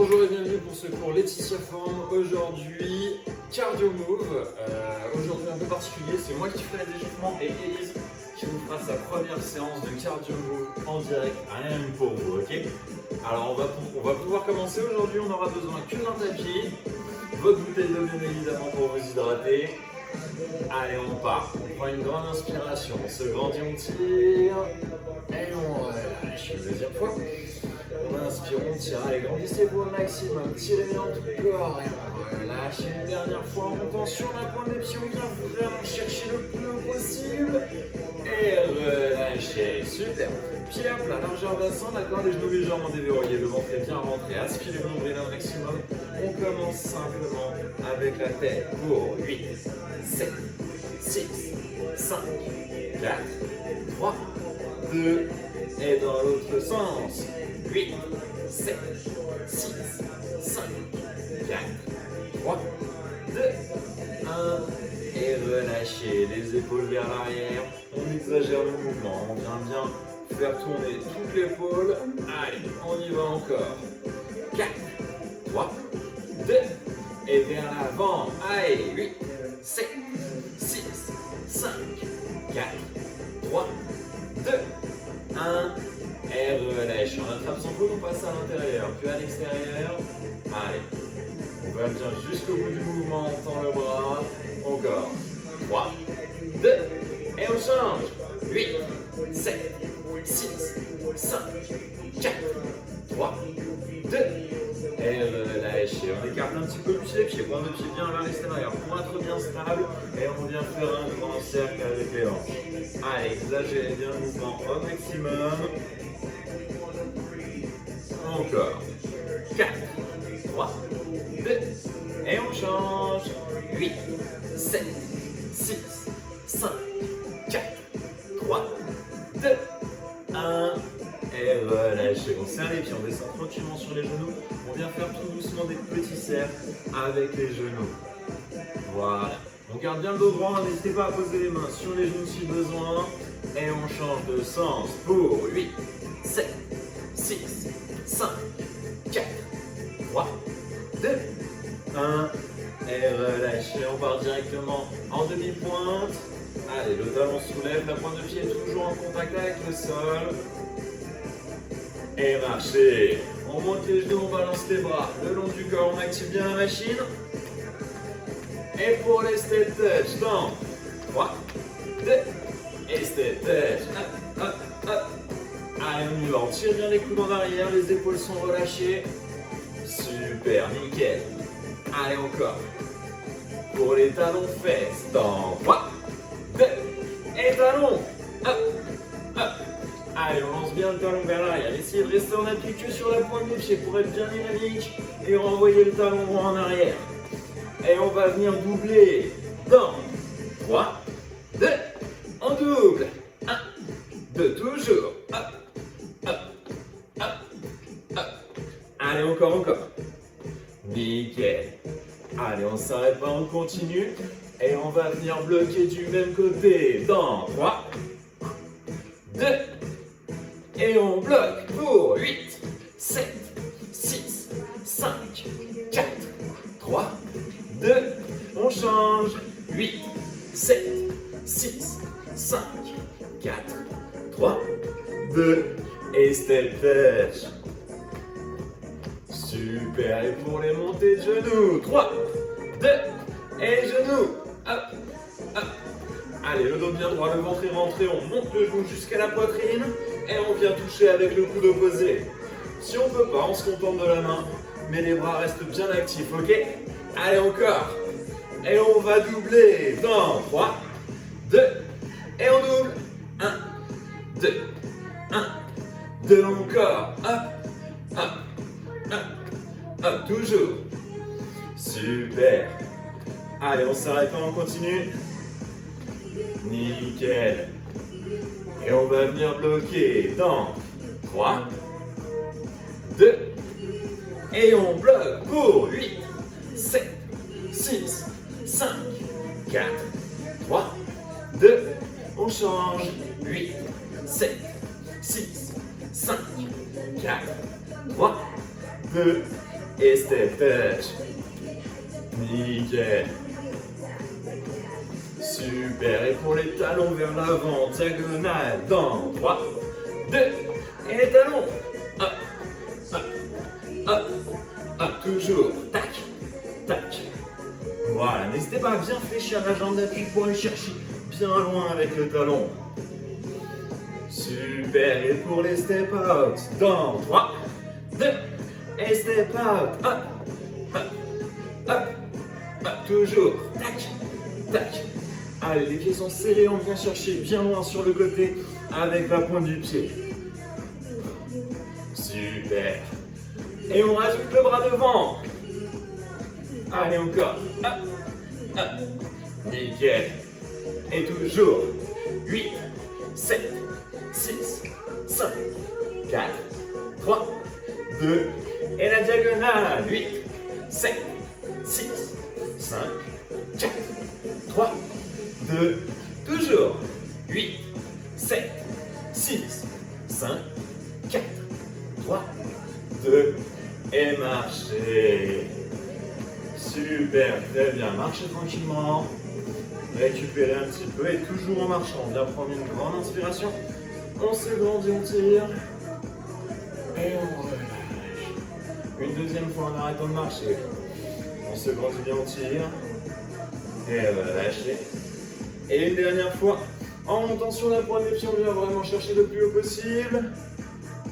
Bonjour et bienvenue pour ce cours Laetitia Forme. Aujourd'hui, Cardio Move. Aujourd'hui un peu particulier, c'est moi qui ferai les échauffements et Élise qui vous fera sa première séance de Cardio Move en direct, rien que pour vous, ok? Alors on va pouvoir commencer aujourd'hui, on aura besoin que d'un tapis, votre bouteille d'eau bien évidemment pour vous hydrater. Allez, on part, on prend une grande inspiration, on se grandit, on tire, et on relâche une deuxième fois. On inspire, on tire, allez, grandissez-vous au maximum, tirez bien tout le corps et on relâche une dernière fois en montant sur la pointe des pieds, on vient vraiment chercher le plus haut possible et relâchez, super. Pieds à plat, largeur bassin, d'accord, les genoux légèrement déverrouillés, le ventre est bien rentré, aspirez le nombril un maximum. On commence simplement avec la tête pour 8, 7, 6, 5, 4, 3, 2, et dans l'autre sens. 8, 7, 6, 5, 4, 3, 2, 1. Et relâchez les épaules vers l'arrière. On exagère le mouvement. On vient bien faire tourner toute l'épaule. Allez, on y va encore. 4, 3, 2. Et vers l'avant. Allez, 8, 7, 6, 5, 4, 3, 2, 1. Et relâche. On attrape son coude, on passe à l'intérieur, puis à l'extérieur. Allez. On va bien jusqu'au bout du mouvement, on tend le bras. Encore. 3, 2, et on change. 8, 7, 6, 5, 4, 3, 2. Et relâchez. On écarte un petit peu plus les pieds, pointe de pied bien vers l'extérieur pour être bien stable. Et on vient faire un grand cercle avec les hanches. Allez, exagérez bien le mouvement au maximum. Encore. 4, 3, 2, et on change. 8, 7, 6, 5, 4, 3, 2, 1. Et relâchez. On serre les pieds, on descend tranquillement sur les genoux. On vient faire tout doucement des petits cercles avec les genoux. Voilà. On garde bien le dos droit, n'hésitez pas à poser les mains sur les genoux si besoin. Et on change de sens pour 8, 7, 6, 5, 4, 3, 2, 1. Et relâchez, on part directement en demi-pointe. Allez, le talon soulève, la pointe de pied est toujours en contact avec le sol. Et marchez. On monte les genoux, on balance les bras le long du corps, on active bien la machine. Et pour les step touch, dans 3, 2, et step touch. Hop, hop, hop. Allez, on y va, on tire bien les coudes en arrière, les épaules sont relâchées. Super, nickel. Allez, encore. Pour les talons fesses, dans 3, 2, et talons. Hop, hop. Allez, on lance bien le talon vers l'arrière. Essayez de rester en appui que sur la pointe des pieds pour être bien dynamique. Et renvoyer le talon droit en arrière. Et on va venir doubler dans 3, 2, on double. 1, 2, toujours. Hop, hop, hop, hop. Allez, encore. Nickel. Allez, on ne s'arrête pas, on continue. Et on va venir bloquer du même côté dans 3, 2, et on bloque pour 8, 7, 6, 5, 4, 3, 2, on change. 8, 7, 6, 5, 4, 3, 2, et step touch. Super, et pour les montées de genoux, 3, 2, et genoux, hop, hop. Allez, le dos bien droit, le ventre est rentré, on monte le genou jusqu'à la poitrine, et on vient toucher avec le coude opposé. Si on peut pas, on se contente de la main, mais les bras restent bien actifs, ok? Allez, encore. Et on va doubler dans 3, 2, et on double. 1, 2, 1, 2 encore. Hop, hop, hop, hop, toujours. Super. Allez, on s'arrête pas, on continue. Nickel. Et on va venir bloquer dans 3, 2, et on bloque pour 8, 7, 6, 5, 4, 3, 2, on change. 8, 7, 6, 5, 4, 3, 2, Et step touch. Nickel. Super. Et pour les talons vers l'avant, diagonale dans 3, 2. Et les talons. Hop, hop, hop, hop. Toujours. Tac, tac. Voilà. N'hésitez pas à bien fléchir la jambe d'appui pour aller chercher bien loin avec le talon. Super. Et pour les step out, dans 3, 2. Et step out. Hop, hop, hop, hop. Toujours. Tac, tac. Allez, les pieds sont serrés, on vient chercher bien loin sur le côté avec la pointe du pied. Super. Et on rajoute le bras devant. Allez, encore. Hop, hop. Nickel. Et toujours. 8, 7, 6, 5, 4, 3, 2. Et la diagonale. 8, 7, 6, 5, 4, 3, 2, toujours. 8, 7, 6, 5, 4, 3, 2, et marchez. Super, très bien. Marchez tranquillement. Récupérez un petit peu et toujours en marchant. On vient prendre une grande inspiration. On se grandit, on tire. Et on relâche. Une deuxième fois en arrêtant de marcher. On se grandit bien, on tire. Et relâchez. Et une dernière fois, en montant sur la pointe des pieds, on vient vraiment chercher le plus haut possible.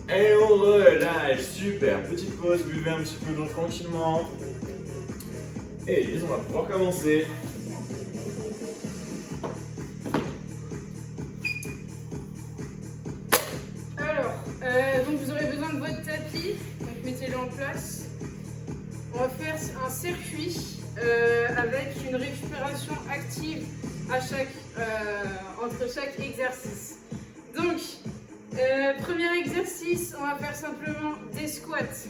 Et on relâche. Super. Petite pause, buvez un petit peu d'eau tranquillement. Et on va pouvoir commencer. Alors, donc vous aurez besoin de votre tapis. Donc mettez-le en place. On va faire un circuit avec une récupération active entre chaque exercice. Donc, premier exercice, on va faire simplement des squats.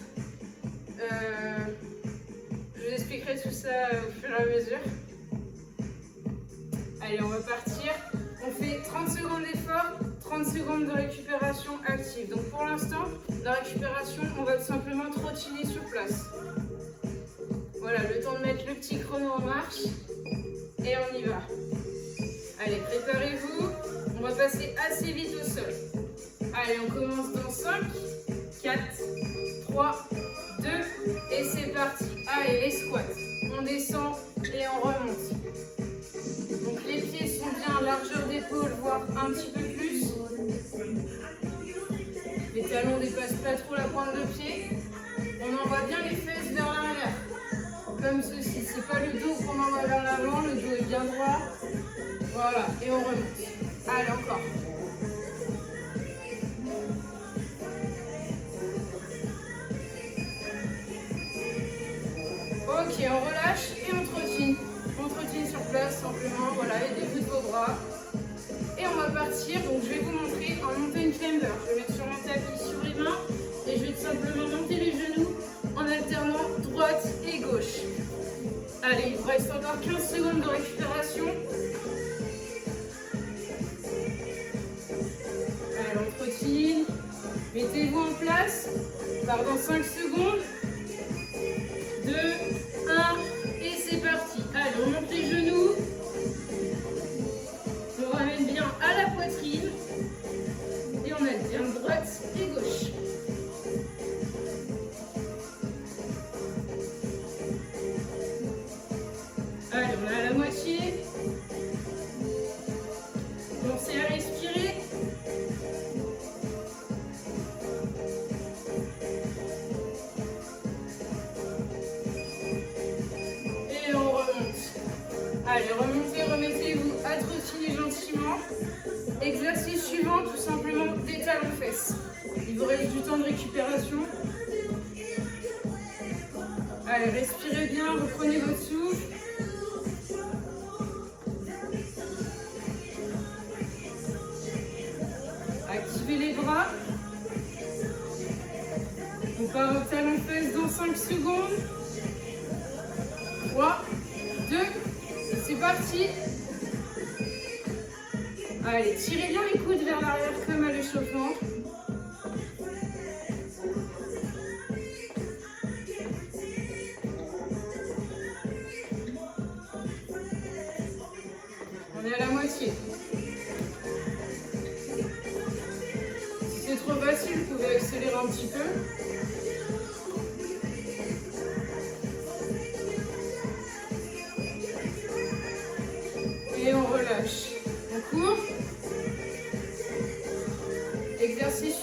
Je vous expliquerai tout ça au fur et à mesure. Allez, on va partir. On fait 30 secondes d'effort, 30 secondes de récupération active. Donc pour l'instant, la récupération, on va tout simplement trottiner sur place. Voilà, le temps de mettre le petit chrono en marche. Et on y va. Allez, préparez-vous. On va passer assez vite au sol. Allez, on commence dans 5, 4, 3, 2, et c'est parti. Allez, les squats. On descend et on remonte. Donc les pieds sont bien, largeur d'épaule, voire un petit peu plus. Les talons ne dépassent pas trop la pointe de pied. On envoie bien les fesses vers l'arrière. Comme ceci. C'est pas le dos qu'on envoie vers l'avant, le dos est bien droit. Voilà, et on remonte. Allez, encore. Ok, on relâche et on trottine. On trottine sur place simplement, voilà, aidez-vous de vos bras. Et on va partir, donc je vais vous montrer un mountain climber. Je vais mettre sur mon tapis sur les mains et je vais tout simplement monter les genoux en alternant droite et gauche. Allez, il vous reste encore 15 secondes de récupération. Allez, on trottine. Mettez-vous en place. On part dans 5 secondes. 2, 1, et c'est parti. Allez, on monte les genoux. On ramène bien à la poitrine. Et on alterne droite et gauche. Allez, on est à la moitié. Commencez à respirer. Et on remonte. Allez, remontez, remettez-vous à trottiner gentiment. Exercice suivant, tout simplement des talons-fesses. Il vous reste du temps de récupération. Allez, respirez bien, reprenez votre souffle. Activez les bras. On part au talon-fesses dans 5 secondes. 3, 2, c'est parti. Allez, tirez bien les coudes vers l'arrière comme à l'échauffement.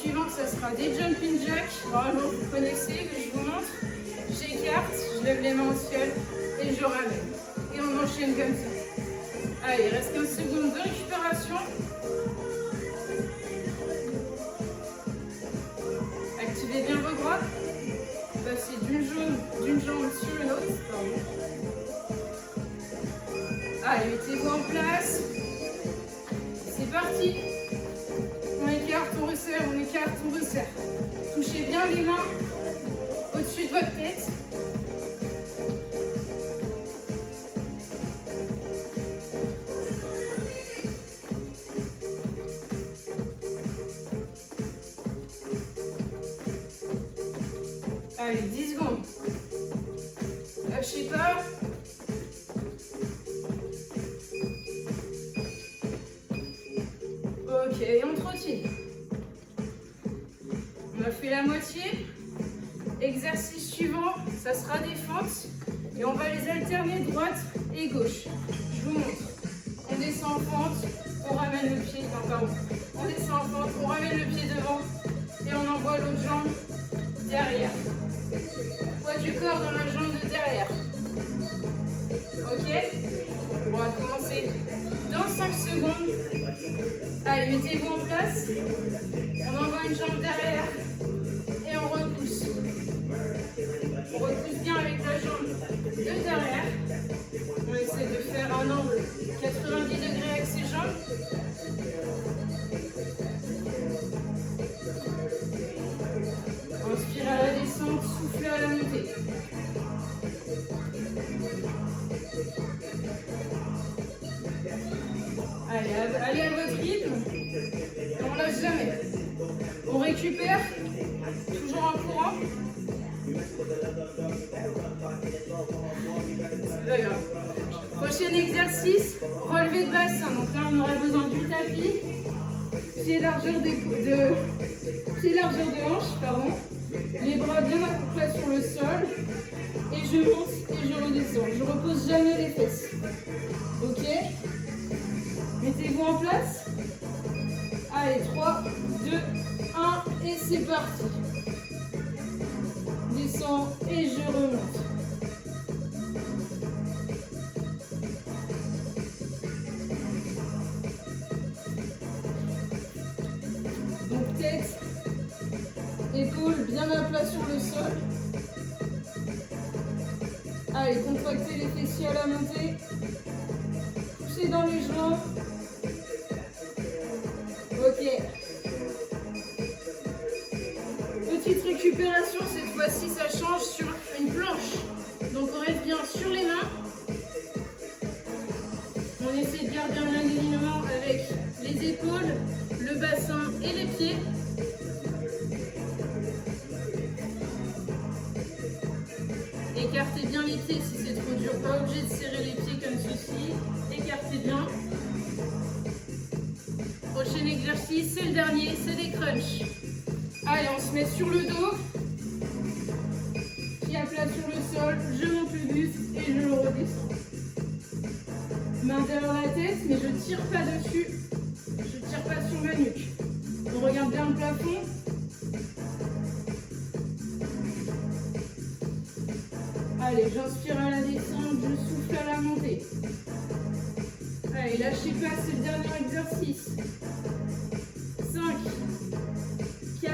suivantes, ça sera des jumping jacks. Normalement, vous connaissez, que je vous montre. J'écarte, je lève les mains au ciel et je ramène. Et on enchaîne comme ça. Allez, il reste 15 secondes de récupération. Activez bien vos bras. Passez d'une jambe sur une autre. Pardon. Allez, mettez-vous en place. C'est parti. On écarte, on resserre, on écarte, on resserre. Touchez bien les mains au-dessus de votre tête. Allez, 10 secondes. Lâchez pas. Ok, et on trottine. On a fait la moitié. Exercice suivant, ça sera des fentes. Et on va les alterner droite et gauche. Je vous montre. On descend en fente, on ramène le pied. Non, pardon. On descend en fente, on ramène le pied devant. Et on envoie l'autre jambe derrière. Poids du corps dans la jambe de derrière. Ok? On va commencer dans 5 secondes. Allez, mettez-vous en place. On envoie une jambe derrière et on repousse. On repousse bien avec la jambe de derrière. On essaie de faire un angle 90 degrés avec ses jambes. Inspire à la descente, soufflez à la montée. Allez à votre rythme. Et on lâche jamais. On récupère, toujours en courant. C'est pas grave. Prochain exercice, relevé de bassin. Donc là, on aura besoin du tapis, pied largeur de hanche, pardon. Les bras bien à plat sur le sol. Et je monte et je redescends. Je repose jamais les fesses. Ok? Mettez-vous en place. Allez, 3, 2, 1 et c'est parti. Descends et je remonte. Donc tête, épaules bien à plat sur le sol. Allez, contractez les fessiers à la montée. Poussez dans les jambes. Ok. Petite récupération, cette fois-ci ça change sur une planche. Donc on reste bien sur les mains. On essaie de garder un alignement avec les épaules, le bassin et les pieds. Écartez bien les pieds si c'est trop dur, pas obligé de serrer les pieds comme ceci. Écartez bien. Prochain exercice, c'est le dernier, c'est des crunchs. Allez, on se met sur le dos. Pied à plat sur le sol, je monte le buste et je le redescends. Main derrière la tête, mais je ne tire pas dessus. Je ne tire pas sur ma nuque. On regarde bien le plafond. Allez, j'inspire à la descente, je souffle à la montée. Allez, lâchez pas, c'est le dernier exercice. 5, 4,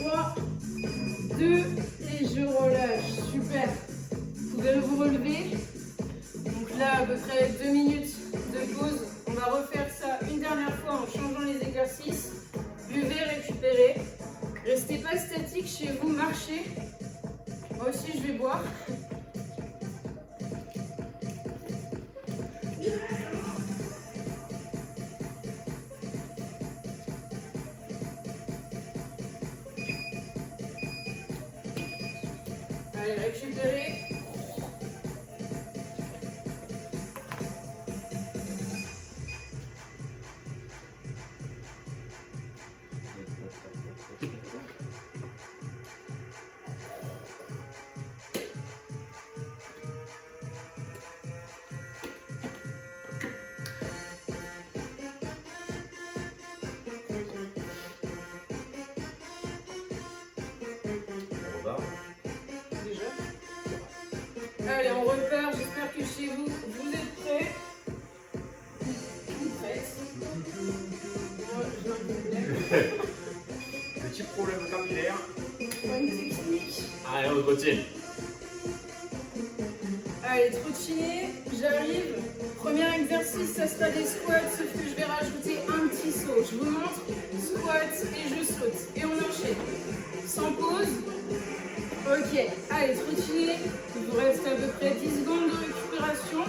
3, 2 et je relâche. Super. Vous pouvez vous relever. Donc là, à peu près 2 minutes de pause. On va refaire ça une dernière fois en changeant les exercices. Buvez, récupérez. Restez pas statique chez vous, marchez. Moi aussi, je vais boire. Allez, récupérez. Allez, on repart. J'espère que chez vous, vous êtes prêts. Prête. Petit problème capillaire. Une technique. Allez, on continue. Allez, trottiner, j'arrive. Premier exercice, ça sera des squats, sauf que je vais rajouter un petit saut. Je vous montre, squat et je saute. Et on enchaîne. Sans pause. Ok, allez, trottiner. Il vous reste à peu près 10 secondes de récupération.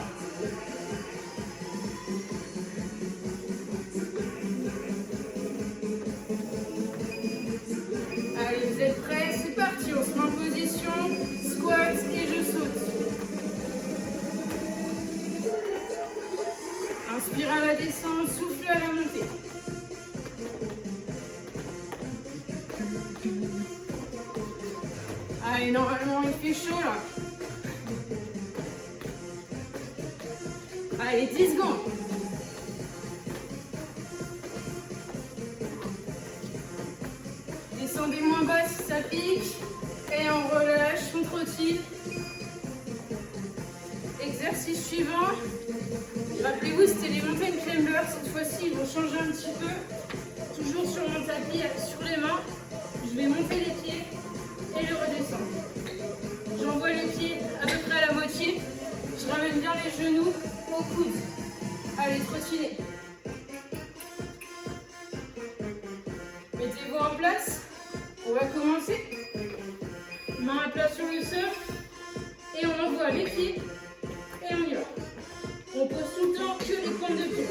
Allez, vous êtes prêts? C'est parti, on se met en position. Squat et je saute. Inspire à la descente, souffle à la montée. Allez, normalement il fait chaud là. Allez, 10 secondes. Descendez moins bas si ça pique. Et on relâche, on trottine. Exercice suivant. Rappelez-vous, c'était les mountain climbers. Cette fois-ci, ils vont changer un petit peu. Toujours sur mon tapis, sur les mains. Je vais monter les pieds et le redescendre. J'envoie les pieds à peu près à la moitié. Je ramène bien les genoux au coude. Allez, trottinez. Mettez-vous en place. On va commencer. Main à plat sur le sol. Et on envoie les pieds. Et on y va. On pose tout le temps que les pointes de pied.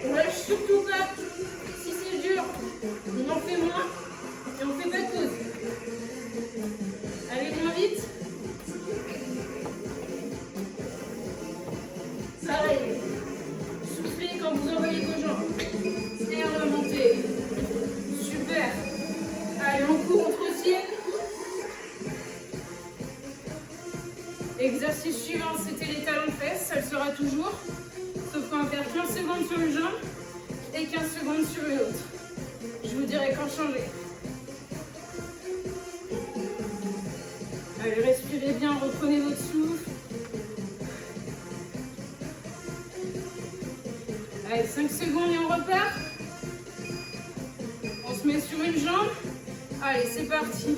On lâche surtout pas. Si c'est dur, on en fait moins et on fait pas de pause. Allez moins vite. Pareil. Soufflez quand vous envoyez vos jambes. Et remontez. Super. Allez, on court, on trottine. Exercice suivant, c'était les talons-fesses. Ça le sera toujours. Sauf qu'on va faire 15 secondes sur une jambe et 15 secondes sur une autre. Je vous dirai quand changer. Allez, respirez bien, reprenez votre souffle. Allez, 5 secondes et on repart. On se met sur une jambe. Allez, c'est parti.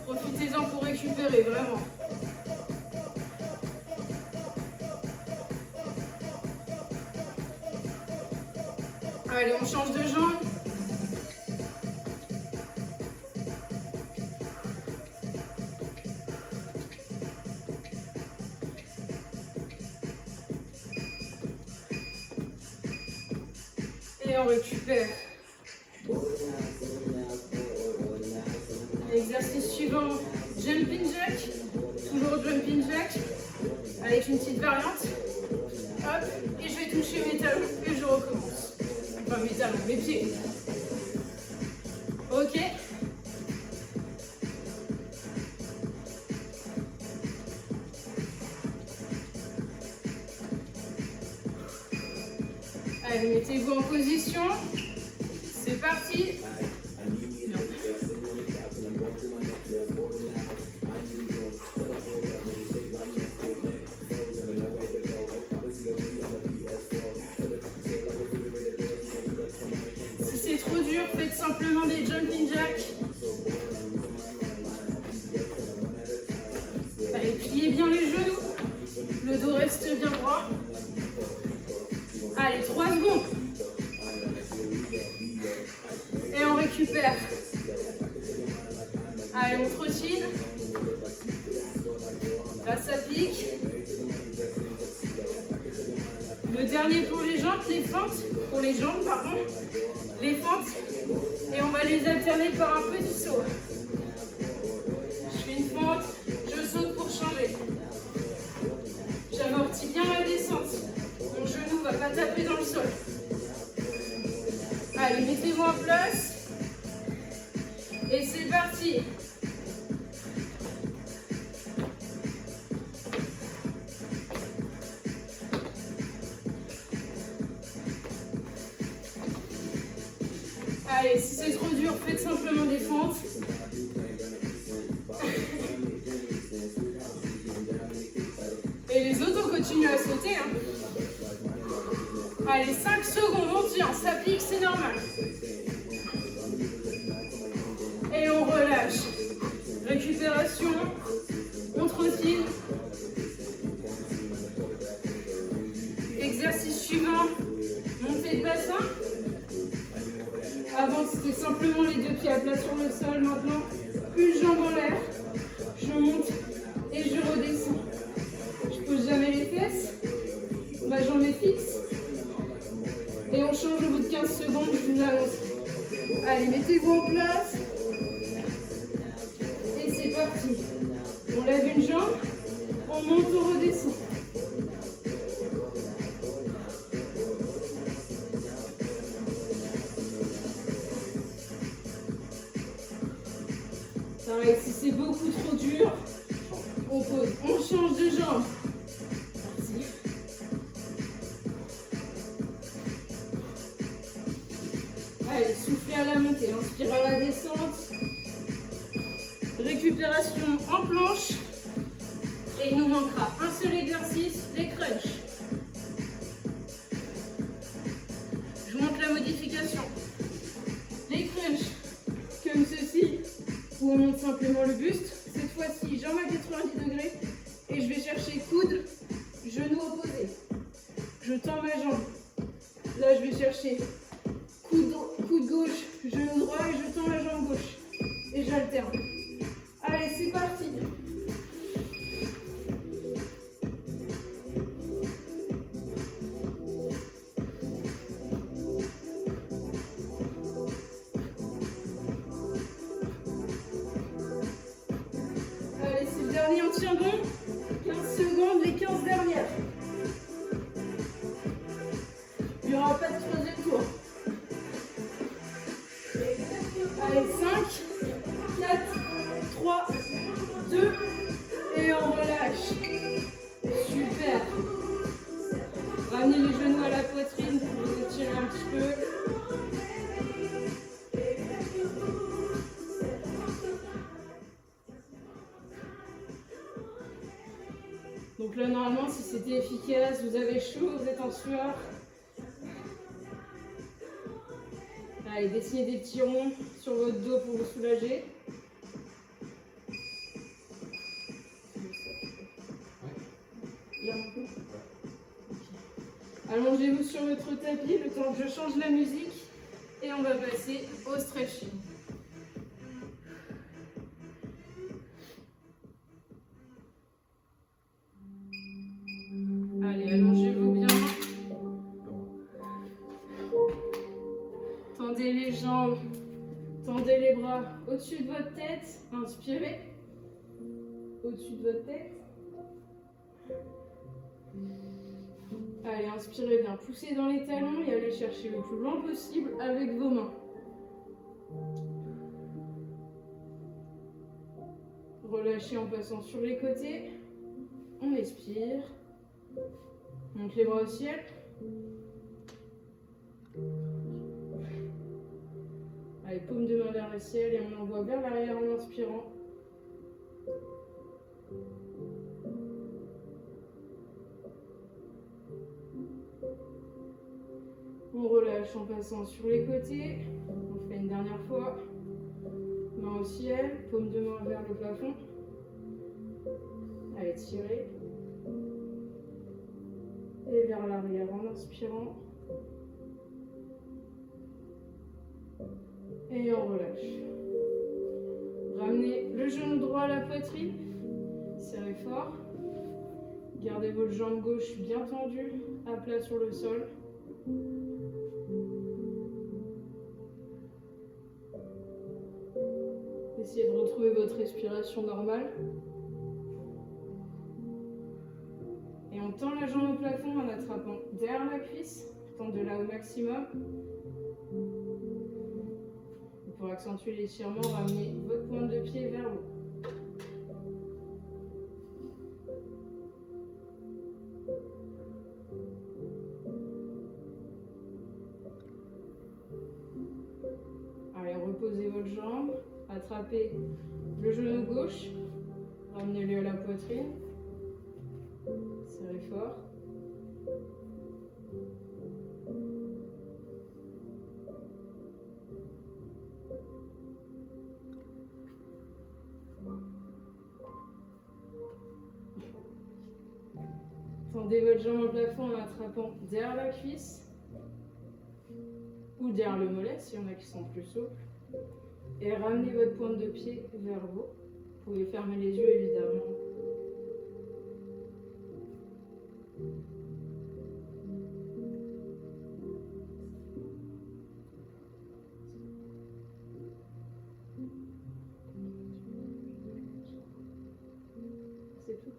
Profitez-en pour récupérer, vraiment. Allez, on change de jambe. Et on récupère. L'exercice suivant, jumping jack. Toujours jumping jack. Avec une petite variante. Hop, et je vais toucher mes talons et je recommence. Enfin mes talons, mes pieds. Ok. Allez, mettez-vous en position. C'est parti. Non. Si c'est trop dur, faites simplement des jumping jacks. Allez, pliez bien les genoux. Le dos reste bien droit. Allez, 3 secondes. Et on récupère. Allez, on trottine. Là, ça pique. Le dernier pour les jambes, les fentes. Pour les jambes, pardon. Les fentes. Et on va les alterner par un petit saut. Je fais une fente, je saute pour changer. J'amortis bien la descente. Mon genou ne va pas taper dans le sol. Allez, mettez-vous en place. Et c'est parti. Allez, si c'est trop dur, faites simplement des fentes. Et les autres, on continue à sauter. Hein. Allez, 5 secondes, on tient, ça pique, c'est normal. Et on relâche. Récupération, on trottine. Exercice suivant, montée de bassin. Avant, c'était simplement les deux pieds à plat sur le sol. Maintenant, une jambe en l'air. Je monte et je redescends. Je pose jamais les fesses. Ma jambe est fixe. Et on change au bout de 15 secondes, je vous annonce. Allez, mettez-vous en place. Et c'est parti. On lève une jambe, on monte, on redescend. Pareil, si c'est beaucoup trop dur, on pose, on change de jambe. Parti. Allez, soufflez à la montée, inspire à la descente. Récupération en planche. Et il nous manquera un seul exercice, les crunchs. Je vous montre la modification. Les crunchs, comme ceci, où on monte simplement le buste. Cette fois-ci, jambe à 90 degrés. Et je vais chercher coude, genou opposé. Je tends ma jambe. Là, je vais chercher coude gauche, genou droit et je tends la jambe gauche. Et j'alterne. Allez, c'est parti. Allez, c'est le dernier, on tient bon. 15 secondes, les 15 dernières. Il n'y aura pas de troisième tour. Allez, 5, 4, 3, 2, et on relâche. Super. Ramenez les genoux à la poitrine pour vous étirer un petit peu. Donc là, normalement, si c'était efficace, vous avez chaud, vous êtes en sueur. Allez, dessinez des petits ronds sur votre dos pour vous soulager. Allongez-vous sur votre tapis le temps que je change la musique et on va passer au stretching. Allez, allongez-vous bien. Tendez les jambes, tendez les bras au-dessus de votre tête. Inspirez. Au-dessus de votre tête. Allez, inspirez bien, poussez dans les talons et allez chercher le plus loin possible avec vos mains. Relâchez en passant sur les côtés. On expire. Monte les bras au ciel. Allez, paume de main vers le ciel et on envoie vers l'arrière en inspirant. On relâche en passant sur les côtés. On fait une dernière fois. Main au ciel, paume de main vers le plafond. Allez, tirez. Et vers l'arrière en inspirant. Et on relâche. Ramenez le genou droit à la poitrine. Serrez fort. Gardez votre jambe gauche bien tendue, à plat sur le sol. Essayez de retrouver votre respiration normale. Et on tend la jambe au plafond en attrapant derrière la cuisse. Tendez-la au maximum. Pour accentuer l'étirement, ramenez votre pointe de pied vers vous. votre jambe, attrapez le genou gauche, ramenez-le à la poitrine, serrez fort. Tendez votre jambe au plafond en attrapant derrière la cuisse ou derrière le mollet s'il y en a qui sont plus souples. Et ramenez votre pointe de pied vers vous. Vous pouvez fermer les yeux évidemment. C'est tout.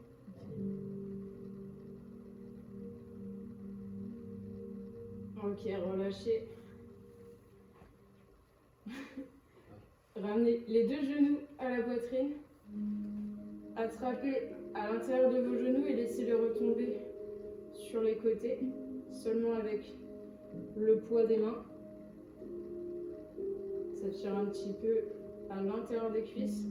Ok, relâchez. Ramenez les deux genoux à la poitrine. Attrapez à l'intérieur de vos genoux et laissez-les retomber sur les côtés, seulement avec le poids des mains. Ça tire un petit peu à l'intérieur des cuisses.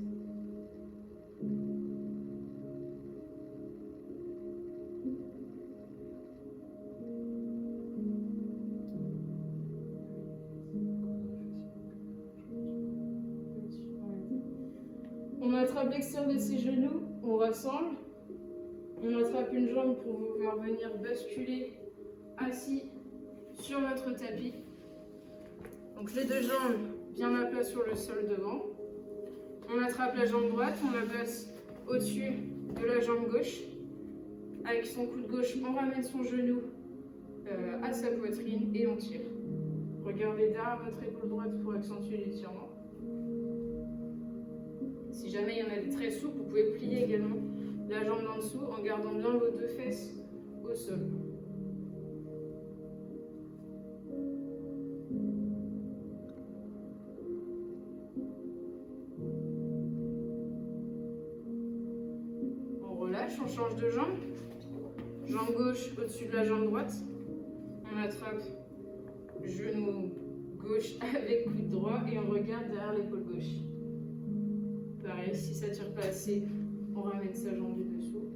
On attrape l'extérieur de ses genoux, on rassemble. On attrape une jambe pour vous faire venir basculer assis sur votre tapis. Donc les deux jambes bien à plat sur le sol devant. On attrape la jambe droite, on la place au-dessus de la jambe gauche. Avec son coude gauche, on ramène son genou à sa poitrine et on tire. Regardez derrière votre épaule droite pour accentuer l'étirement. Si jamais il y en a des très souples, vous pouvez plier également la jambe en dessous en gardant bien vos deux fesses au sol. On relâche, on change de jambe. Jambe gauche au-dessus de la jambe droite. On attrape genou gauche avec coude droit et on regarde derrière l'épaule gauche. Pareil, si ça ne tire pas assez, on ramène sa jambe du dessous.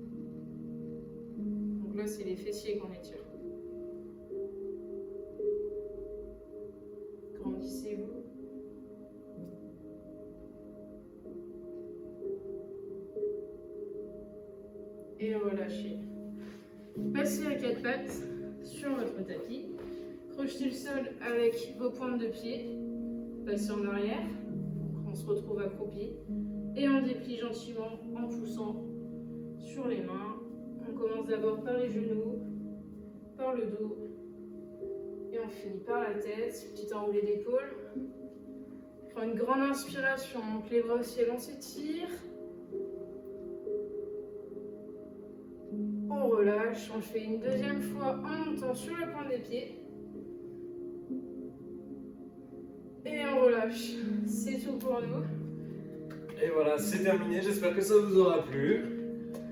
Donc là, c'est les fessiers qu'on étire. Grandissez-vous. Et relâchez. Passez à quatre pattes sur votre tapis. Crochetez le sol avec vos pointes de pied. Passez en arrière. On se retrouve accroupi. Et on déplie gentiment en poussant sur les mains. On commence d'abord par les genoux, par le dos, et on finit par la tête. Petit enroulé d'épaule. On prend une grande inspiration, on monte les bras au ciel, on s'étire. On relâche, on le fait une deuxième fois en montant sur la pointe des pieds. Et on relâche. C'est tout pour nous. Et voilà, c'est terminé. J'espère que ça vous aura plu.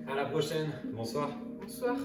À la prochaine. Bonsoir. Bonsoir.